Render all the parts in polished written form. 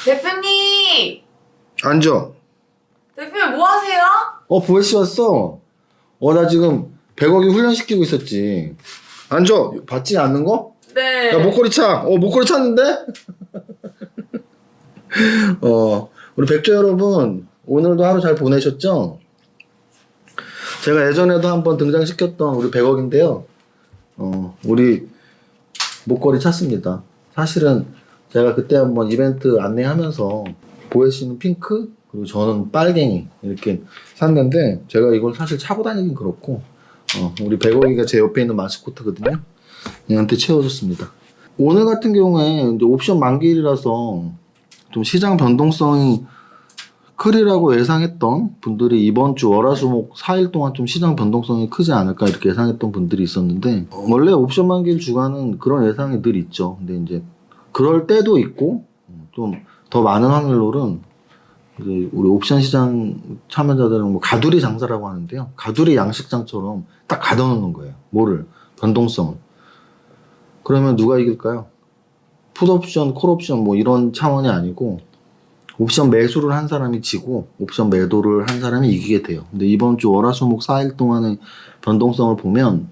대표님! 앉아. 대표님 뭐 하세요? 보혜씨 왔어. 나 지금 100억이 훈련시키고 있었지. 앉아. 받지 않는 거? 네. 야, 목걸이 차. 목걸이 찼는데? 우리 백조 여러분, 오늘도 하루 잘 보내셨죠? 제가 예전에도 한번 등장시켰던 우리 100억인데요. 우리 목걸이 찼습니다. 사실은 제가 그때 한번 이벤트 안내하면서 보혜씨는 핑크, 그리고 저는 빨갱이 이렇게 샀는데 제가 이걸 사실 차고 다니긴 그렇고 우리 100억이가 제 옆에 있는 마스코트거든요. 얘한테 채워줬습니다. 오늘 같은 경우에 이제 옵션 만기일이라서 좀 시장 변동성이 크리라고 예상했던 분들이 이번 주 월화수목 4일 동안 좀 시장 변동성이 크지 않을까 이렇게 예상했던 분들이 있었는데 원래 옵션 만기일 주간은 그런 예상이 늘 있죠. 근데 이제 그럴 때도 있고 좀 더 많은 확률로는 이제 우리 옵션 시장 참여자들은 뭐 가두리 장사라고 하는데요. 가두리 양식장처럼 딱 가둬놓는 거예요. 뭐를? 변동성을. 그러면 누가 이길까요? 풋옵션, 콜옵션 뭐 이런 차원이 아니고 옵션 매수를 한 사람이 지고 옵션 매도를 한 사람이 이기게 돼요. 근데 이번 주 월화수목 4일 동안의 변동성을 보면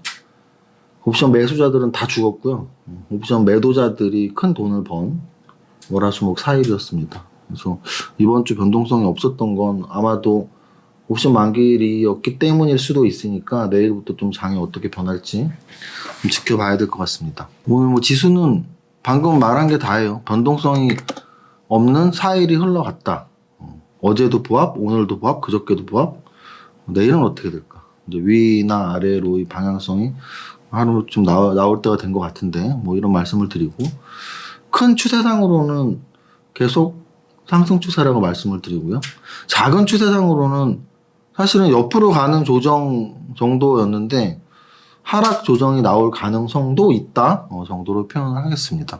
옵션 매수자들은 다 죽었고요. 옵션 매도자들이 큰 돈을 번 월화수목 4일이었습니다. 그래서 이번 주 변동성이 없었던 건 아마도 옵션 만기일이었기 때문일 수도 있으니까 내일부터 좀 장이 어떻게 변할지 좀 지켜봐야 될 것 같습니다. 오늘 뭐 지수는 방금 말한 게 다예요. 변동성이 없는 4일이 흘러갔다. 어제도 보합, 오늘도 보합, 그저께도 보합. 내일은 어떻게 될까? 이제 위나 아래로의 방향성이 하루 좀 나올 때가 된 것 같은데 뭐 이런 말씀을 드리고 큰 추세상으로는 계속 상승 추세라고 말씀을 드리고요. 작은 추세상으로는 사실은 옆으로 가는 조정 정도였는데 하락 조정이 나올 가능성도 있다 정도로 표현을 하겠습니다.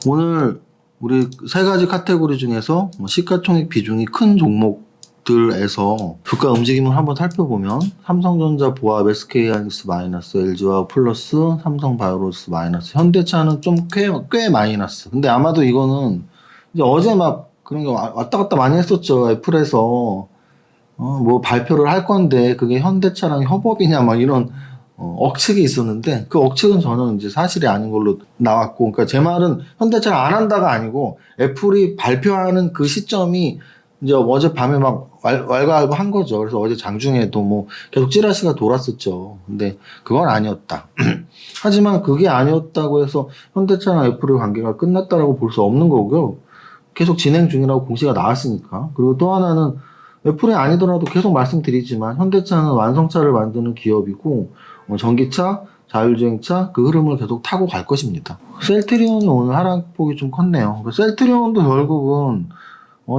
오늘 우리 세 가지 카테고리 중에서 시가총액 비중이 큰 종목들에서 주가 움직임을 한번 살펴보면 삼성전자 보합, SK하이닉스 마이너스, LG화학 플러스, 삼성바이오로스 마이너스, 현대차는 좀 꽤 마이너스. 근데 아마도 이거는 이제 어제 막 그런 게 왔다 갔다 많이 했었죠. 애플에서 뭐 발표를 할 건데 그게 현대차랑 협업이냐 막 이런 억측이 있었는데 그 억측은 저는 이제 사실이 아닌 걸로 나왔고, 그러니까 제 말은 현대차를 안 한다가 아니고 애플이 발표하는 그 시점이 이제 어젯밤에 막 왈가왈부한 거죠. 그래서 어제 장중에도 뭐 계속 찌라시가 돌았었죠. 근데 그건 아니었다. 하지만 그게 아니었다고 해서 현대차랑 애플의 관계가 끝났다라고 볼 수 없는 거고요. 계속 진행 중이라고 공시가 나왔으니까. 그리고 또 하나는 애플이 아니더라도 계속 말씀드리지만 현대차는 완성차를 만드는 기업이고 전기차, 자율주행차 그 흐름을 계속 타고 갈 것입니다. 셀트리온이 오늘 하락폭이 좀 컸네요. 셀트리온도 결국은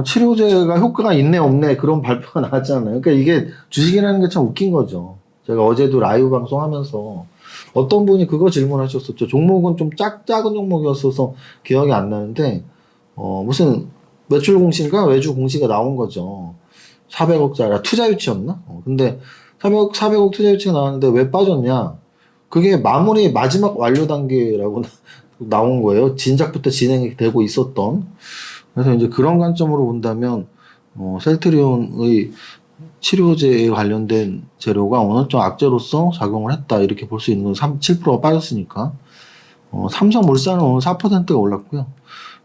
치료제가 효과가 있네 없네 그런 발표가 나왔잖아요. 그러니까 이게 주식이라는 게 참 웃긴 거죠. 제가 어제도 라이브 방송하면서 어떤 분이 그거 질문하셨었죠. 종목은 좀 작은 종목이었어서 기억이 안 나는데 무슨 매출 공시인가 외주 공시가 나온 거죠. 400억짜리 투자 유치였나? 근데 400억 투자 유치가 나왔는데 왜 빠졌냐? 그게 마지막 완료 단계라고 나온 거예요. 진작부터 진행이 되고 있었던. 그래서 이제 그런 관점으로 본다면 셀트리온의 치료제에 관련된 재료가 오늘 좀 악재로서 작용을 했다 이렇게 볼 수 있는 건 7%가 빠졌으니까. 삼성물산은 오늘 4%가 올랐고요.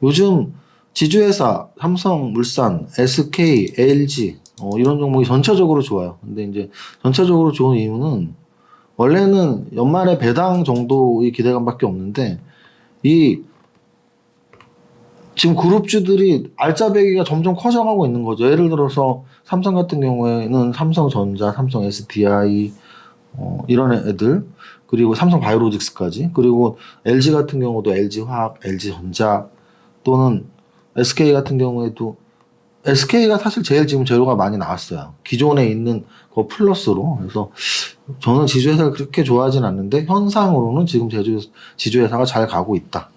요즘 지주회사 삼성물산, SK, LG 이런 종목이 전체적으로 좋아요. 근데 이제 전체적으로 좋은 이유는 원래는 연말에 배당 정도의 기대감밖에 없는데 지금 그룹주들이 알짜배기가 점점 커져가고 있는 거죠. 예를 들어서 삼성 같은 경우에는 삼성전자, 삼성 SDI 이런 애들, 그리고 삼성바이오로직스까지, 그리고 LG 같은 경우도 LG화학, LG전자 또는 SK 같은 경우에도 SK가 사실 제일 지금 재료가 많이 나왔어요. 기존에 있는 거 플러스로. 그래서 저는 지주회사를 그렇게 좋아하진 않는데 현상으로는 지금 지주회사가 잘 가고 있다.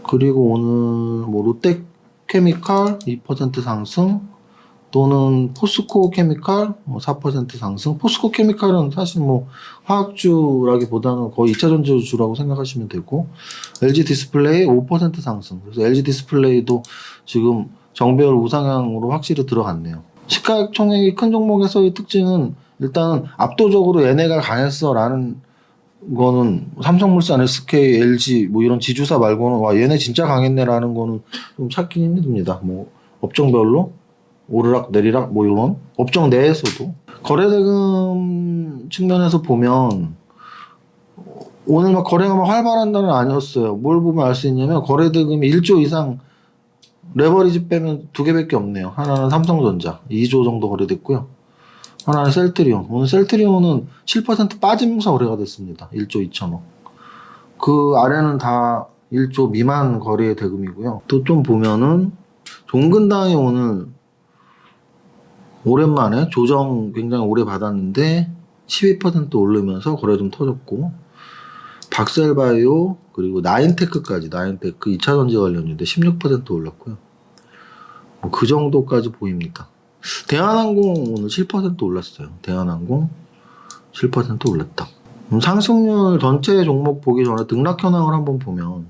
그리고 오늘 뭐 롯데케미칼 2% 상승, 또는 포스코 케미칼 4% 상승. 포스코 케미칼은 사실 뭐 화학주라기보다는 거의 2차 전지주라고 생각하시면 되고, LG 디스플레이 5% 상승. 그래서 LG 디스플레이도 지금 정배열 우상향으로 확실히 들어갔네요. 시가총액이 큰 종목에서의 특징은 일단은 압도적으로 얘네가 강했어라는 거는 삼성물산, SK, LG 뭐 이런 지주사 말고는 와 얘네 진짜 강했네라는 거는 좀 찾기 힘듭니다. 뭐 업종별로 오르락 내리락 뭐 이런 업종 내에서도 거래대금 측면에서 보면 오늘 막 거래가 막 활발한 날은 아니었어요. 뭘 보면 알 수 있냐면 거래대금이 1조 이상 레버리지 빼면 두 개밖에 없네요. 하나는 삼성전자 2조 정도 거래됐고요. 하나는 셀트리온. 오늘 셀트리온은 7% 빠지면서 거래가 됐습니다. 1조 2천억. 그 아래는 다 1조 미만 거래 대금이고요. 또 좀 보면은 종근당이 오늘 오랜만에 조정 굉장히 오래 받았는데 12% 오르면서 거래 좀 터졌고, 박셀바이오 그리고 나인테크까지, 나인테크 2차전지 관련주인데 16% 올랐고요. 뭐 그 정도까지 보입니다. 대한항공 오늘 7% 올랐어요. 대한항공 7% 올랐다. 상승률 전체 종목 보기 전에 등락 현황을 한번 보면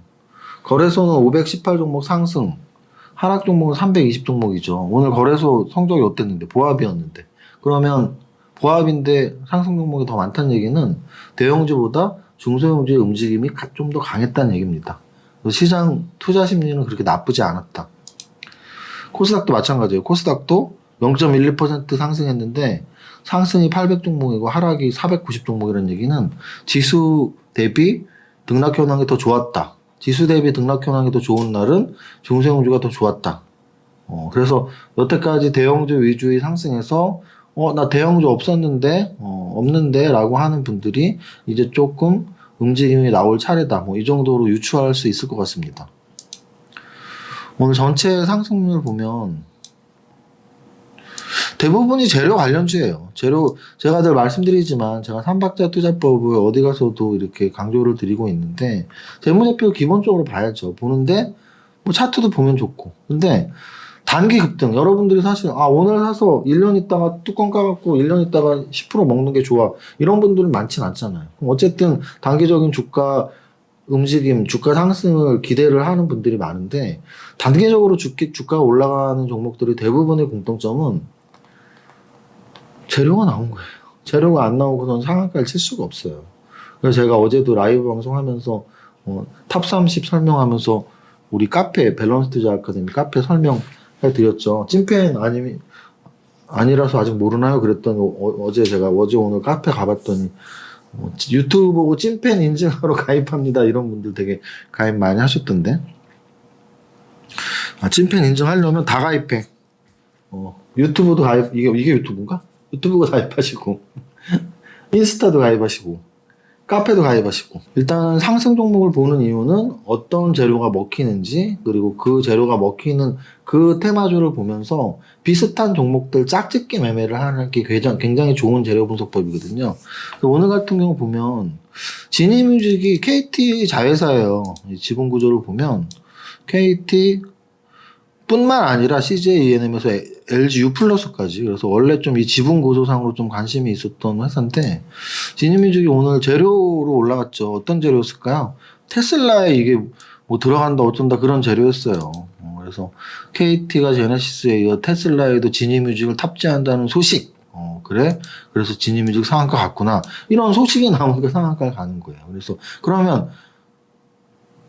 거래소는 518 종목 상승, 하락 종목은 320 종목이죠. 오늘 거래소 성적이 어땠는데? 보합이었는데. 그러면 보합인데 상승 종목이 더 많다는 얘기는 대형주보다 중소형주의 움직임이 좀 더 강했다는 얘기입니다. 시장 투자 심리는 그렇게 나쁘지 않았다. 코스닥도 마찬가지예요. 코스닥도 0.12% 상승했는데 상승이 800 종목이고 하락이 490 종목이라는 얘기는 지수 대비 등락 현황이 더 좋았다. 지수 대비 등락 현황이 더 좋은 날은 중소형주가 더 좋았다. 그래서 여태까지 대형주 위주의 상승에서 나 대형주 없었는데 없는데 라고 하는 분들이 이제 조금 움직임이 나올 차례다. 뭐 이 정도로 유추할 수 있을 것 같습니다. 오늘 전체 상승률 보면 대부분이 재료 관련주예요. 재료, 제가 늘 말씀드리지만 제가 삼박자 투자법을 어디 가서도 이렇게 강조를 드리고 있는데 재무제표 기본적으로 봐야죠. 보는데 뭐 차트도 보면 좋고. 근데 단기 급등, 여러분들이 사실 오늘 사서 1년 있다가 뚜껑 까갖고 1년 있다가 10% 먹는 게 좋아, 이런 분들은 많진 않잖아요. 어쨌든 단기적인 주가 움직임, 주가 상승을 기대를 하는 분들이 많은데 단기적으로 주가가 올라가는 종목들의 대부분의 공통점은 재료가 나온 거예요. 재료가 안 나오고선 상한가를 칠 수가 없어요. 그래서 제가 어제도 라이브 방송하면서 탑 30 설명하면서 우리 카페 밸런스 투자 아카데미 카페 설명해 드렸죠. 찐팬 아니라서 아직 모르나요? 그랬더니 어제 오늘 카페 가봤더니 유튜브 보고 찐팬 인증하러 가입합니다, 이런 분들 되게 가입 많이 하셨던데. 찐팬 인증하려면 다 가입해. 유튜브도 가입, 이게 유튜브인가? 유튜브가 가입하시고 인스타도 가입하시고 카페도 가입하시고. 일단 상승 종목을 보는 이유는 어떤 재료가 먹히는지, 그리고 그 재료가 먹히는 그 테마주를 보면서 비슷한 종목들 짝짓기 매매를 하는 게 굉장히 좋은 재료 분석법이거든요. 오늘 같은 경우 보면 진입뮤직이 KT 자회사예요. 지분 구조를 보면 KT 뿐만 아니라 CJ ENM에서 LG U+까지. 그래서 원래 좀 이 지분 구조상으로 좀 관심이 있었던 회사인데 진입뮤직이 오늘 재료로 올라갔죠. 어떤 재료였을까요? 테슬라에 이게 뭐 들어간다 어쩐다 그런 재료였어요. 그래서 KT가 제네시스에 이어 테슬라에도 진입뮤직을 탑재한다는 소식. 그래? 그래서 진입뮤직 상한가 갔구나. 이런 소식이 나오니까 상한가를 가는 거예요. 그래서 그러면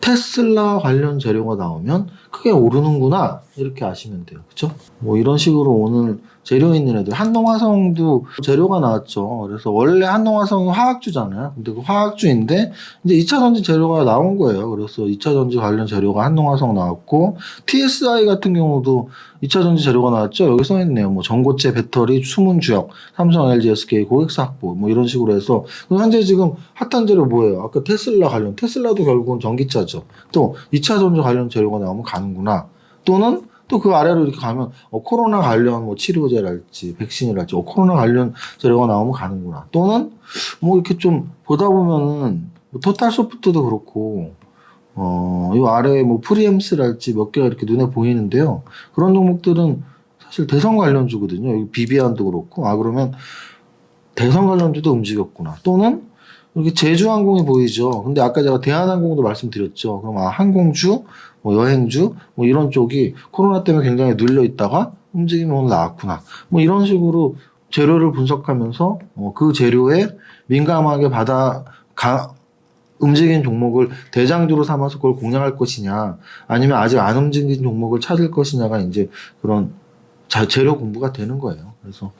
테슬라 관련 재료가 나오면 크게 오르는구나, 이렇게 아시면 돼요. 그쵸? 뭐 이런 식으로 오늘 재료 있는 애들, 한농화성도 재료가 나왔죠. 그래서 원래 한농화성이 화학주잖아요. 근데 그 화학주인데 이제 2차전지 재료가 나온 거예요. 그래서 2차전지 관련 재료가 한농화성 나왔고, TSI 같은 경우도 2차전지 재료가 나왔죠. 여기 써있네요. 뭐 전고체, 배터리, 수문주역, 삼성, LG, SK, 고객사 확보, 뭐 이런 식으로 해서 현재 지금 핫한 재료 뭐예요? 아까 테슬라 관련, 테슬라도 결국은 전기차죠. 또 2차전지 관련 재료가 나오면 가는구나. 또는 또 그 아래로 이렇게 가면 코로나 관련 뭐 치료제랄지 백신이랄지 코로나 관련 재료가 나오면 가는구나. 또는 뭐 이렇게 좀 보다 보면은 뭐 토탈소프트도 그렇고 이 아래에 뭐 프리엠스랄지 몇 개가 이렇게 눈에 보이는데요. 그런 종목들은 사실 대선 관련주거든요. 여기 비비안도 그렇고, 그러면 대선 관련주도 움직였구나. 또는 이렇게 제주항공이 보이죠. 근데 아까 제가 대한항공도 말씀드렸죠. 그럼 항공주, 뭐 여행주, 뭐 이런 쪽이 코로나 때문에 굉장히 눌려 있다가 움직임이 오늘 나왔구나. 뭐 이런 식으로 재료를 분석하면서 그 재료에 민감하게 움직인 종목을 대장주로 삼아서 그걸 공략할 것이냐, 아니면 아직 안 움직인 종목을 찾을 것이냐가 이제 그런 재료 공부가 되는 거예요. 그래서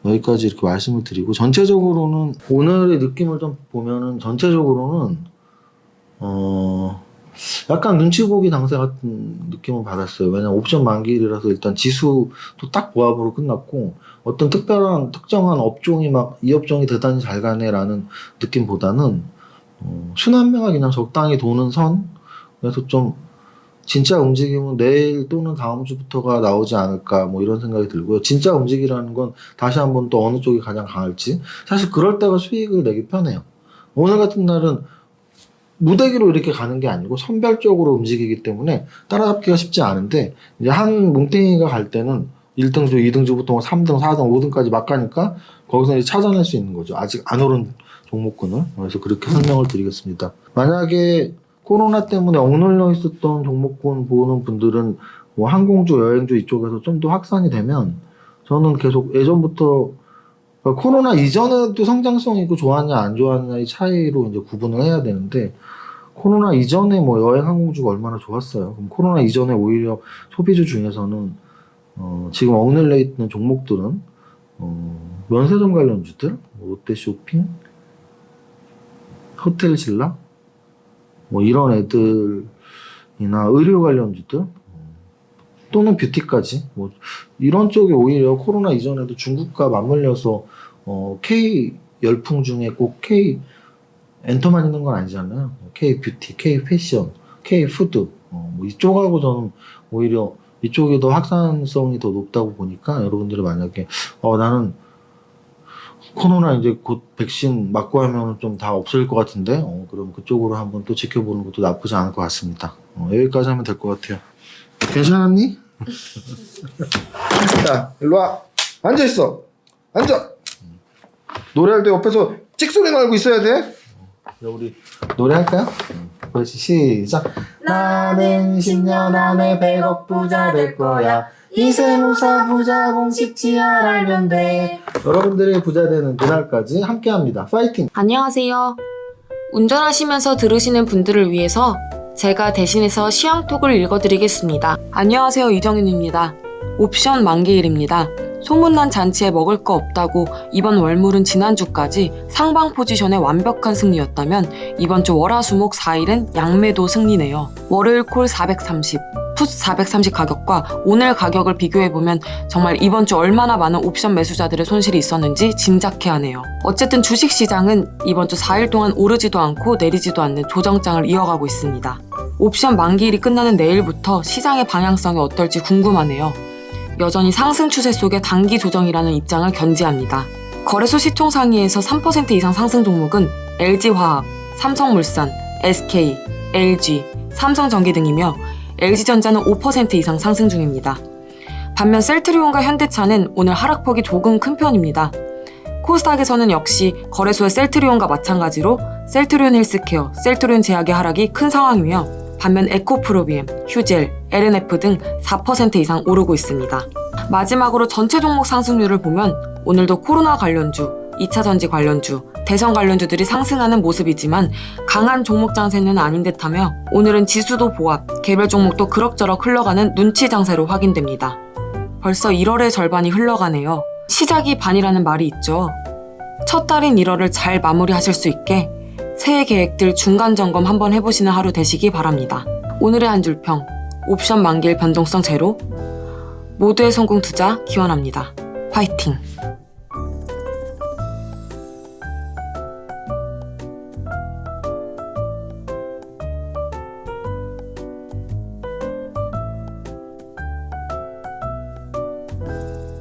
여기까지 이렇게 말씀을 드리고, 전체적으로는 오늘의 느낌을 좀 보면은 전체적으로는 약간 눈치 보기 당세 같은 느낌을 받았어요. 왜냐면 옵션 만기일이라서 일단 지수도 딱 보합으로 끝났고, 어떤 특정한 업종이 막 이 업종이 대단히 잘 가네라는 느낌보다는 순환매가 그냥 적당히 도는 선. 그래서 좀 진짜 움직임은 내일 또는 다음 주부터가 나오지 않을까, 뭐 이런 생각이 들고요. 진짜 움직이라는 건 다시 한번 또 어느 쪽이 가장 강할지, 사실 그럴 때가 수익을 내기 편해요. 오늘 같은 날은 무대기로 이렇게 가는 게 아니고 선별적으로 움직이기 때문에 따라잡기가 쉽지 않은데, 이제 한 뭉탱이가 갈 때는 1등주, 2등주부터 3등, 4등, 5등까지 막 가니까 거기서 이제 찾아낼 수 있는 거죠. 아직 안 오른 종목군을. 그래서 그렇게 설명을 드리겠습니다. 만약에 코로나 때문에 억눌려 있었던 종목군 보는 분들은 뭐 항공주, 여행주 이쪽에서 좀 더 확산이 되면, 저는 계속 예전부터 코로나 이전에도 성장성이 있고 좋았냐 안 좋았냐의 차이로 이제 구분을 해야 되는데, 코로나 이전에 뭐 여행 항공주가 얼마나 좋았어요. 그럼 코로나 이전에 오히려 소비주 중에서는 지금 억눌려 있는 종목들은 면세점 관련주들, 뭐 롯데쇼핑, 호텔신라, 뭐 이런 애들이나 의료 관련주들, 또는 뷰티까지, 뭐 이런 쪽이 오히려 코로나 이전에도 중국과 맞물려서 K 열풍 중에 꼭 K 엔터만 있는 건 아니잖아요. K 뷰티, K 패션, K 푸드, 뭐 이쪽하고 저는 오히려 이쪽이 더 확산성이 더 높다고 보니까, 여러분들이 만약에 나는 코로나 이제 곧 백신 맞고 하면 좀 다 없을 것 같은데, 그럼 그쪽으로 한번 또 지켜보는 것도 나쁘지 않을 것 같습니다. 여기까지 하면 될 것 같아요. 괜찮았니? 자, 일로 와. 앉아있어. 앉아. 노래할 때 옆에서 찍소리 말고 있어야 돼. 우리 노래할까요? 그렇지, 시작. 나는 10년 안에 100억 부자 될 거야. 이세무사 부자 공식 지알 알면 돼. 여러분들이 부자 되는 그날까지 함께합니다. 파이팅! 안녕하세요. 운전하시면서 들으시는 분들을 위해서 제가 대신해서 시황톡을 읽어드리겠습니다. 안녕하세요, 이정윤입니다. 옵션 만기일입니다. 소문난 잔치에 먹을 거 없다고 이번 월물은 지난주까지 상방 포지션의 완벽한 승리였다면, 이번 주 월화수목 4일은 양매도 승리네요. 월요일 콜 430, 풋 430 가격과 오늘 가격을 비교해보면 정말 이번 주 얼마나 많은 옵션 매수자들의 손실이 있었는지 짐작해 하네요. 어쨌든 주식시장은 이번 주 4일 동안 오르지도 않고 내리지도 않는 조정장을 이어가고 있습니다. 옵션 만기일이 끝나는 내일부터 시장의 방향성이 어떨지 궁금하네요. 여전히 상승 추세 속의 단기 조정이라는 입장을 견지합니다. 거래소 시총 상위에서 3% 이상 상승 종목은 LG화학, 삼성물산, SK, LG, 삼성전기 등이며, LG전자는 5% 이상 상승 중입니다. 반면 셀트리온과 현대차는 오늘 하락폭이 조금 큰 편입니다. 코스닥에서는 역시 거래소의 셀트리온과 마찬가지로 셀트리온 헬스케어, 셀트리온 제약의 하락이 큰 상황이며, 반면 에코프로비엠, 휴젤, LNF 등 4% 이상 오르고 있습니다. 마지막으로 전체 종목 상승률을 보면 오늘도 코로나 관련주, 2차전지 관련주, 대선 관련주들이 상승하는 모습이지만 강한 종목 장세는 아닌 듯하며, 오늘은 지수도 보합, 개별 종목도 그럭저럭 흘러가는 눈치 장세로 확인됩니다. 벌써 1월의 절반이 흘러가네요. 시작이 반이라는 말이 있죠. 첫 달인 1월을 잘 마무리하실 수 있게 새해 계획들 중간 점검 한번 해보시는 하루 되시기 바랍니다. 오늘의 한 줄평, 옵션 만기일 변동성 제로, 모두의 성공 투자 기원합니다. 화이팅!